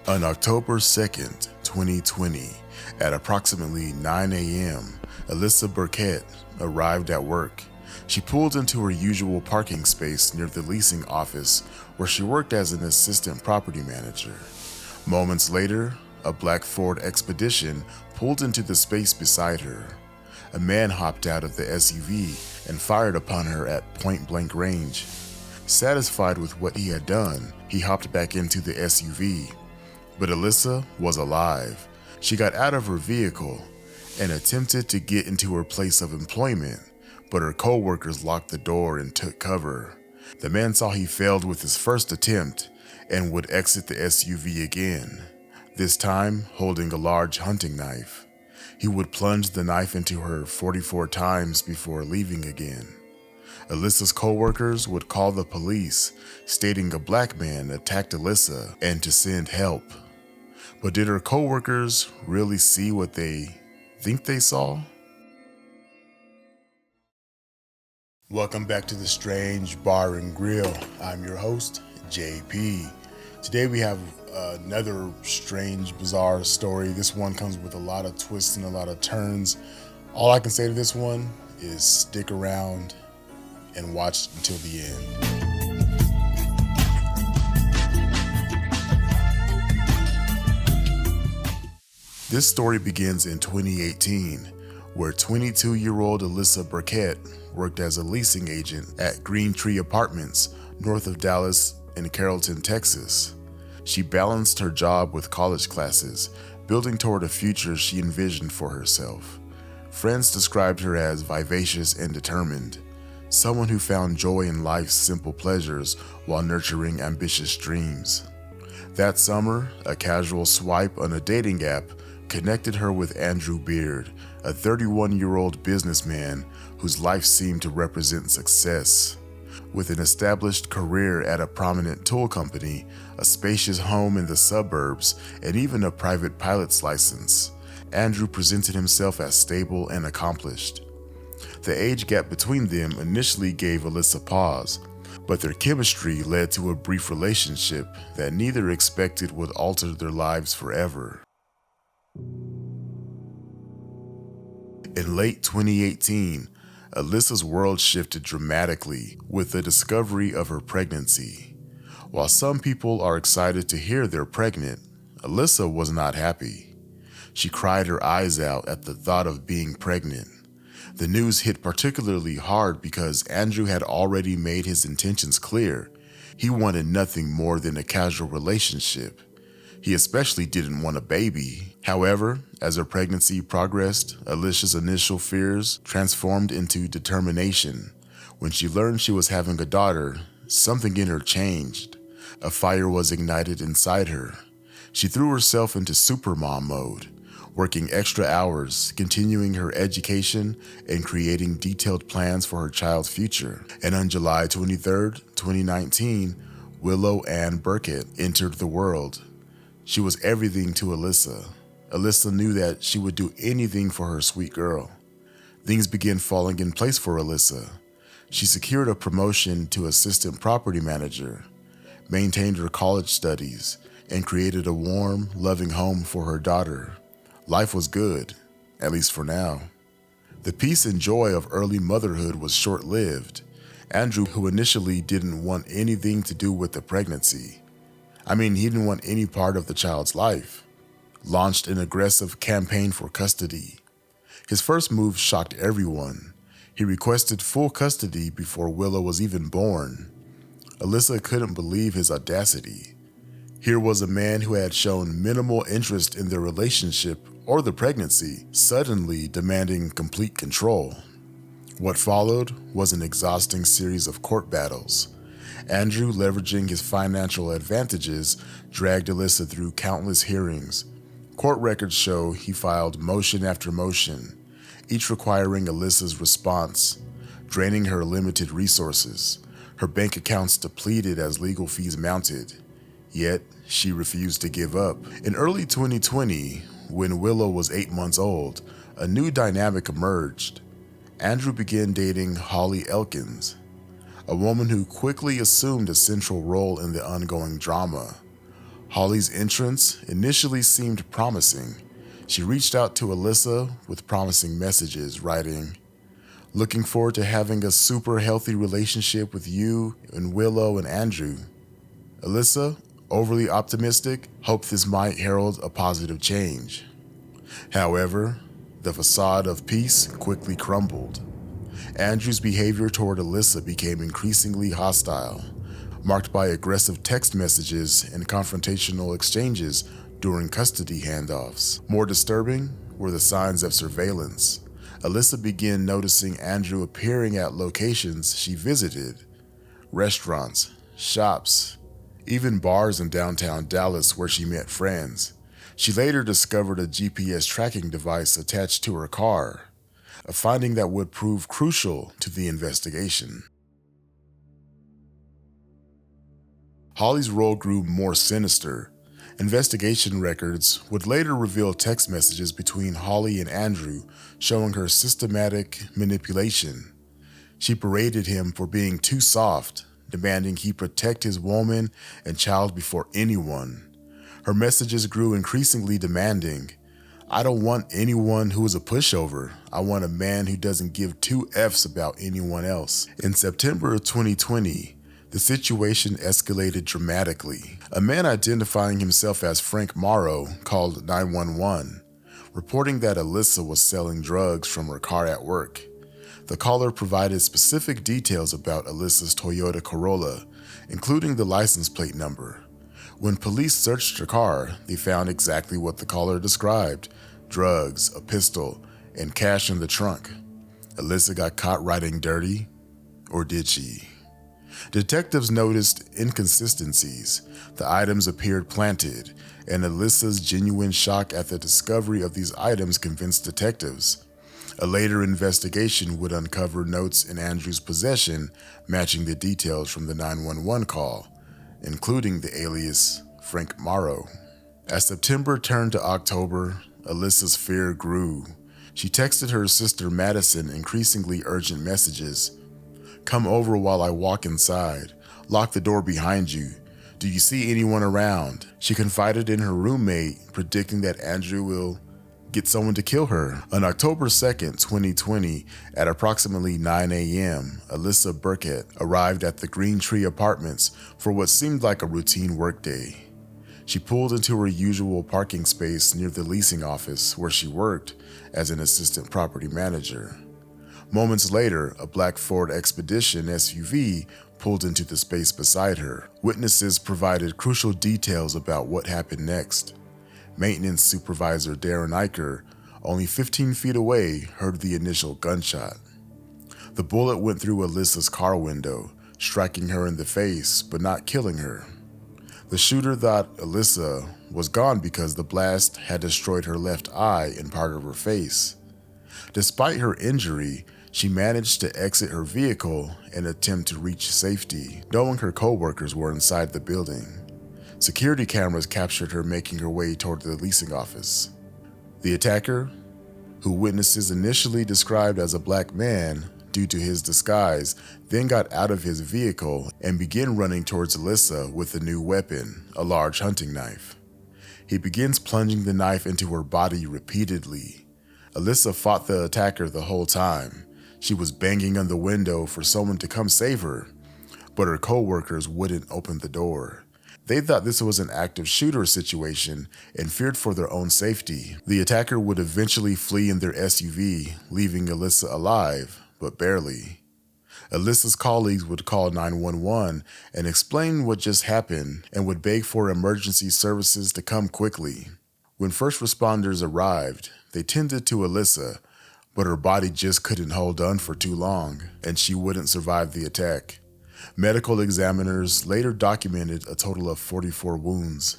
On October 2nd, 2020, at approximately 9 a.m., Alyssa Burkett arrived at work. She pulled into her usual parking space near the leasing office where she worked as an assistant property manager. Moments later, a black Ford Expedition pulled into the space beside her. A man hopped out of the SUV and fired upon her at point-blank range. Satisfied with what he had done, he hopped back into the SUV. But Alyssa was alive. She got out of her vehicle and attempted to get into her place of employment, but her co-workers locked the door and took cover. The man saw he failed with his first attempt and would exit the SUV again, this time holding a large hunting knife. He would plunge the knife into her 44 times before leaving again. Alyssa's co-workers would call the police, stating a black man attacked Alyssa and to send help. But did her co-workers really see what they think they saw? Welcome back to the Strange Bar and Grill. I'm your host, JP. Today we have another strange, bizarre story. This one comes with a lot of twists and a lot of turns. All I can say to this one is stick around and watch until the end. This story begins in 2018, where 22-year-old Alyssa Burkett worked as a leasing agent at Green Tree Apartments, north of Dallas in Carrollton, Texas. She balanced her job with college classes, building toward a future she envisioned for herself. Friends described her as vivacious and determined, someone who found joy in life's simple pleasures while nurturing ambitious dreams. That summer, a casual swipe on a dating app connected her with Andrew Beard, a 31-year-old businessman whose life seemed to represent success. With an established career at a prominent tool company, a spacious home in the suburbs, and even a private pilot's license, Andrew presented himself as stable and accomplished. The age gap between them initially gave Alyssa pause, but their chemistry led to a brief relationship that neither expected would alter their lives forever. In late 2018, Alyssa's world shifted dramatically with the discovery of her pregnancy. While some people are excited to hear they're pregnant, Alyssa was not happy. She cried her eyes out at the thought of being pregnant. The news hit particularly hard because Andrew had already made his intentions clear. He wanted nothing more than a casual relationship. He especially didn't want a baby. However, as her pregnancy progressed, Alyssa's initial fears transformed into determination. When she learned she was having a daughter, something in her changed. A fire was ignited inside her. She threw herself into supermom mode, working extra hours, continuing her education, and creating detailed plans for her child's future. And on July 23, 2019, Willow Ann Burkett entered the world. She was everything to Alyssa. Alyssa knew that she would do anything for her sweet girl. Things began falling in place for Alyssa. She secured a promotion to assistant property manager, maintained her college studies, and created a warm, loving home for her daughter. Life was good, at least for now. The peace and joy of early motherhood was short-lived. Andrew, who initially didn't want anything to do with the pregnancy, he didn't want any part of the child's life, launched an aggressive campaign for custody. His first move shocked everyone. He requested full custody before Willow was even born. Alyssa couldn't believe his audacity. Here was a man who had shown minimal interest in their relationship or the pregnancy, suddenly demanding complete control. What followed was an exhausting series of court battles. Andrew, leveraging his financial advantages, dragged Alyssa through countless hearings. Court records show he filed motion after motion, each requiring Alyssa's response, draining her limited resources. Her bank accounts depleted as legal fees mounted. Yet, she refused to give up. In early 2020, when Willow was 8 months old, a new dynamic emerged. Andrew began dating Holly Elkins, a woman who quickly assumed a central role in the ongoing drama. Holly's entrance initially seemed promising. She reached out to Alyssa with promising messages, writing, "Looking forward to having a super healthy relationship with you and Willow and Andrew." Alyssa, overly optimistic, hoped this might herald a positive change. However, the facade of peace quickly crumbled. Andrew's behavior toward Alyssa became increasingly hostile, marked by aggressive text messages and confrontational exchanges during custody handoffs. More disturbing were the signs of surveillance. Alyssa began noticing Andrew appearing at locations she visited, restaurants, shops, even bars in downtown Dallas where she met friends. She later discovered a GPS tracking device attached to her car, a finding that would prove crucial to the investigation. Holly's role grew more sinister. Investigation records would later reveal text messages between Holly and Andrew showing her systematic manipulation. She berated him for being too soft, demanding he protect his woman and child before anyone. Her messages grew increasingly demanding. "I don't want anyone who is a pushover. I want a man who doesn't give two Fs about anyone else." In September of 2020, the situation escalated dramatically. A man identifying himself as Frank Morrow called 911, reporting that Alyssa was selling drugs from her car at work. The caller provided specific details about Alyssa's Toyota Corolla, including the license plate number. When police searched her car, they found exactly what the caller described: drugs, a pistol, and cash in the trunk. Alyssa got caught riding dirty, or did she? Detectives noticed inconsistencies. The items appeared planted, and Alyssa's genuine shock at the discovery of these items convinced detectives. A later investigation would uncover notes in Andrew's possession matching the details from the 911 call, including the alias Frank Morrow. As September turned to October, Alyssa's fear grew. She texted her sister Madison increasingly urgent messages. "Come over while I walk inside. Lock the door behind you. Do you see anyone around?" She confided in her roommate, predicting that Andrew will get someone to kill her. On October 2nd, 2020, at approximately 9 a.m., Alyssa Burkett arrived at the Green Tree Apartments for what seemed like a routine workday. She pulled into her usual parking space near the leasing office where she worked as an assistant property manager. Moments later, a black Ford Expedition SUV pulled into the space beside her. Witnesses provided crucial details about what happened next. Maintenance supervisor Darren Eicher, only 15 feet away, heard the initial gunshot. The bullet went through Alyssa's car window, striking her in the face but not killing her. The shooter thought Alyssa was gone because the blast had destroyed her left eye and part of her face. Despite her injury, she managed to exit her vehicle and attempt to reach safety, knowing her co-workers were inside the building. Security cameras captured her making her way toward the leasing office. The attacker, who witnesses initially described as a black man due to his disguise, then got out of his vehicle and began running towards Alyssa with a new weapon, a large hunting knife. He begins plunging the knife into her body repeatedly. Alyssa fought the attacker the whole time. She was banging on the window for someone to come save her, but her co-workers wouldn't open the door. They thought this was an active shooter situation and feared for their own safety. The attacker would eventually flee in their SUV, leaving Alyssa alive, but barely. Alyssa's colleagues would call 911 and explain what just happened and would beg for emergency services to come quickly. When first responders arrived, they tended to Alyssa, but her body just couldn't hold on for too long, and she wouldn't survive the attack. Medical examiners later documented a total of 44 wounds.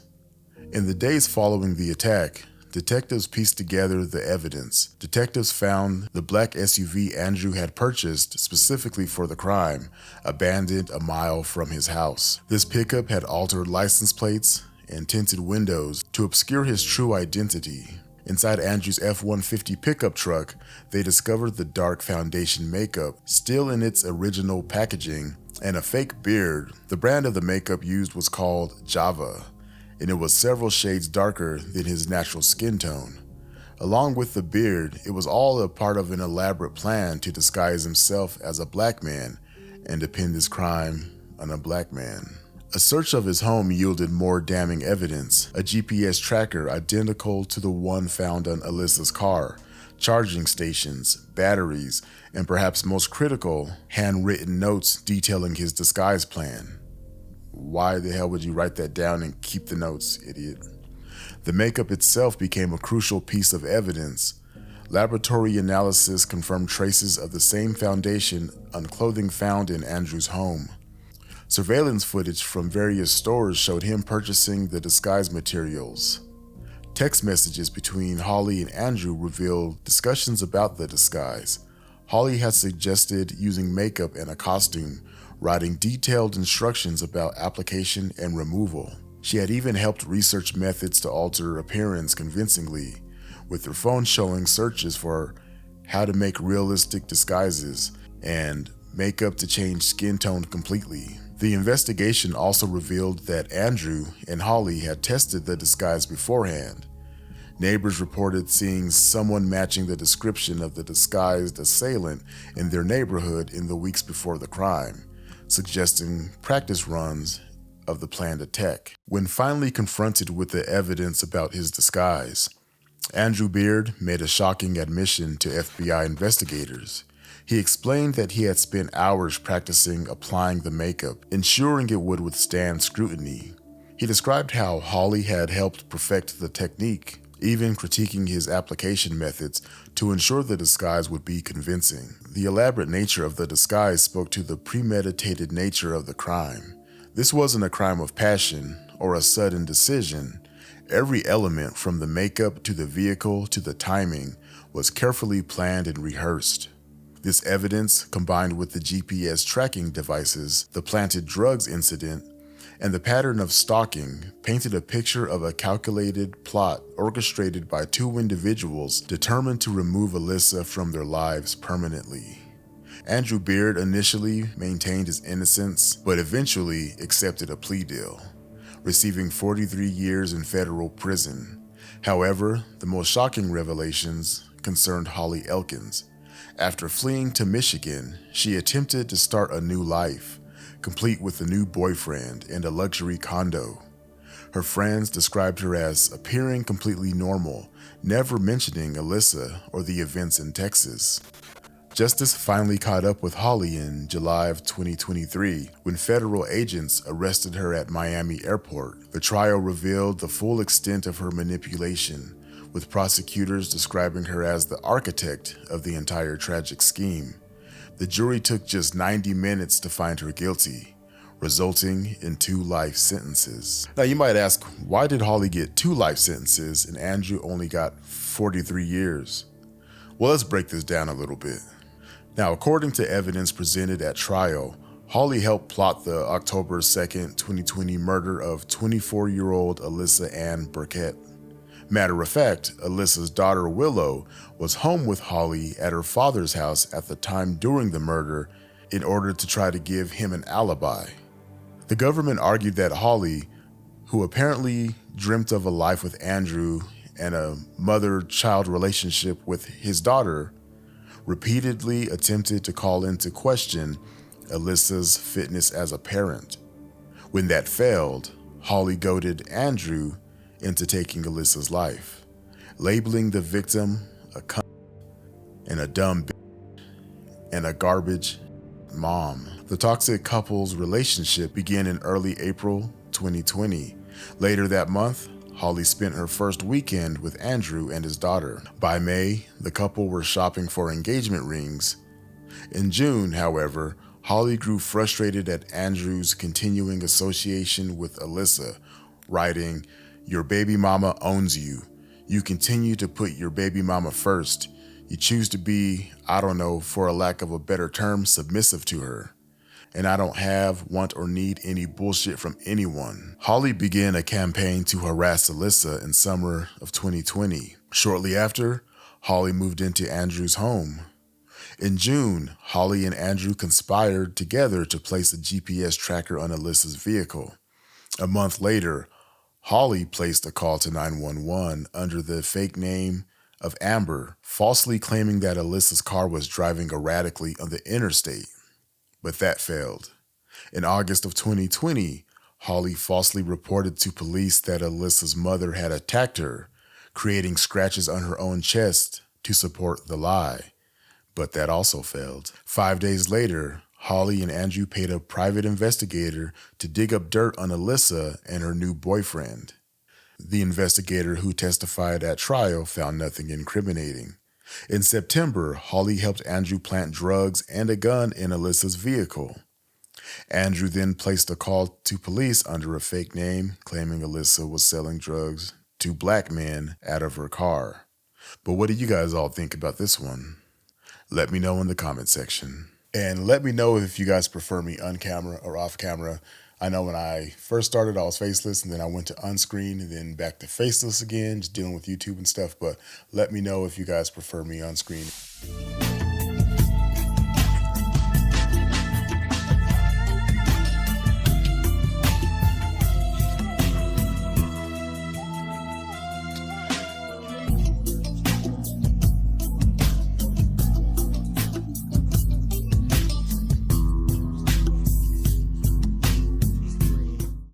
In the days following the attack, detectives pieced together the evidence. Detectives found the black SUV Andrew had purchased specifically for the crime, abandoned a mile from his house. This pickup had altered license plates and tinted windows to obscure his true identity. Inside Andrew's F-150 pickup truck, they discovered the dark foundation makeup still in its original packaging and a fake beard. The brand of the makeup used was called Java. and it was several shades darker than his natural skin tone. Along with the beard, it was all a part of an elaborate plan to disguise himself as a black man and to pin this crime on a black man. A search of his home yielded more damning evidence: a GPS tracker identical to the one found on Alyssa's car, charging stations, batteries, and perhaps most critical, handwritten notes detailing his disguise plan. Why the hell would you write that down and keep the notes, idiot? The makeup itself became a crucial piece of evidence. Laboratory analysis confirmed traces of the same foundation on clothing found in Andrew's home. Surveillance footage from various stores showed him purchasing the disguise materials. Text messages between Holly and Andrew revealed discussions about the disguise. Holly had suggested using makeup and a costume, writing detailed instructions about application and removal. She had even helped research methods to alter appearance convincingly, with her phone showing searches for how to make realistic disguises and makeup to change skin tone completely. The investigation also revealed that Andrew and Holly had tested the disguise beforehand. Neighbors reported seeing someone matching the description of the disguised assailant in their neighborhood in the weeks before the crime, suggesting practice runs of the planned attack. When finally confronted with the evidence about his disguise, Andrew Beard made a shocking admission to FBI investigators. He explained that he had spent hours practicing applying the makeup, ensuring it would withstand scrutiny. He described how Holly had helped perfect the technique, even critiquing his application methods to ensure the disguise would be convincing. The elaborate nature of the disguise spoke to the premeditated nature of the crime. This wasn't a crime of passion or a sudden decision. Every element, from the makeup to the vehicle to the timing, was carefully planned and rehearsed. This evidence, combined with the GPS tracking devices, the planted drugs incident, and the pattern of stalking, painted a picture of a calculated plot orchestrated by two individuals determined to remove Alyssa from their lives permanently. Andrew Beard initially maintained his innocence, but eventually accepted a plea deal, receiving 43 years in federal prison. However, the most shocking revelations concerned Holly Elkins. After fleeing to Michigan, she attempted to start a new life, complete with a new boyfriend and a luxury condo. Her friends described her as appearing completely normal, never mentioning Alyssa or the events in Texas. Justice finally caught up with Holly in July of 2023 when federal agents arrested her at Miami Airport. The trial revealed the full extent of her manipulation, with prosecutors describing her as the architect of the entire tragic scheme. The jury took just 90 minutes to find her guilty, resulting in 2 life sentences. Now you might ask, why did Holly get 2 life sentences and Andrew only got 43 years? Well, let's break this down a little bit. Now, according to evidence presented at trial, Holly helped plot the October 2nd, 2020 murder of 24-year-old Alyssa Ann Burkett. Matter of fact, Alyssa's daughter Willow was home with Holly at her father's house at the time during the murder in order to try to give him an alibi. The government argued that Holly, who apparently dreamt of a life with Andrew and a mother-child relationship with his daughter, repeatedly attempted to call into question Alyssa's fitness as a parent. When that failed, Holly goaded Andrew into taking Alyssa's life, labeling the victim a cunt and a dumb bitch and a garbage mom. The toxic couple's relationship began in early April 2020. Later that month, Holly spent her first weekend with Andrew and his daughter. By May, the couple were shopping for engagement rings. In June, however, Holly grew frustrated at Andrew's continuing association with Alyssa, writing, "Your baby mama owns you. You continue to put your baby mama first. You choose to be, I don't know, for a lack of a better term, submissive to her. And I don't have, want, or need any bullshit from anyone." Holly began a campaign to harass Alyssa in summer of 2020. Shortly after, Holly moved into Andrew's home. In June, Holly and Andrew conspired together to place a GPS tracker on Alyssa's vehicle. A month later, Holly placed a call to 911 under the fake name of Amber, falsely claiming that Alyssa's car was driving erratically on the interstate. But that failed. In August of 2020, Holly falsely reported to police that Alyssa's mother had attacked her, creating scratches on her own chest to support the lie. But that also failed. 5 days later, Holly and Andrew paid a private investigator to dig up dirt on Alyssa and her new boyfriend. The investigator who testified at trial found nothing incriminating. In September, Holly helped Andrew plant drugs and a gun in Alyssa's vehicle. Andrew then placed a call to police under a fake name, claiming Alyssa was selling drugs to black men out of her car. But what do you guys all think about this one? Let me know in the comment section. And let me know if you guys prefer me on camera or off camera. I know when I first started, I was faceless, and then I went to unscreen, and then back to faceless again, just dealing with YouTube and stuff. But let me know if you guys prefer me on screen.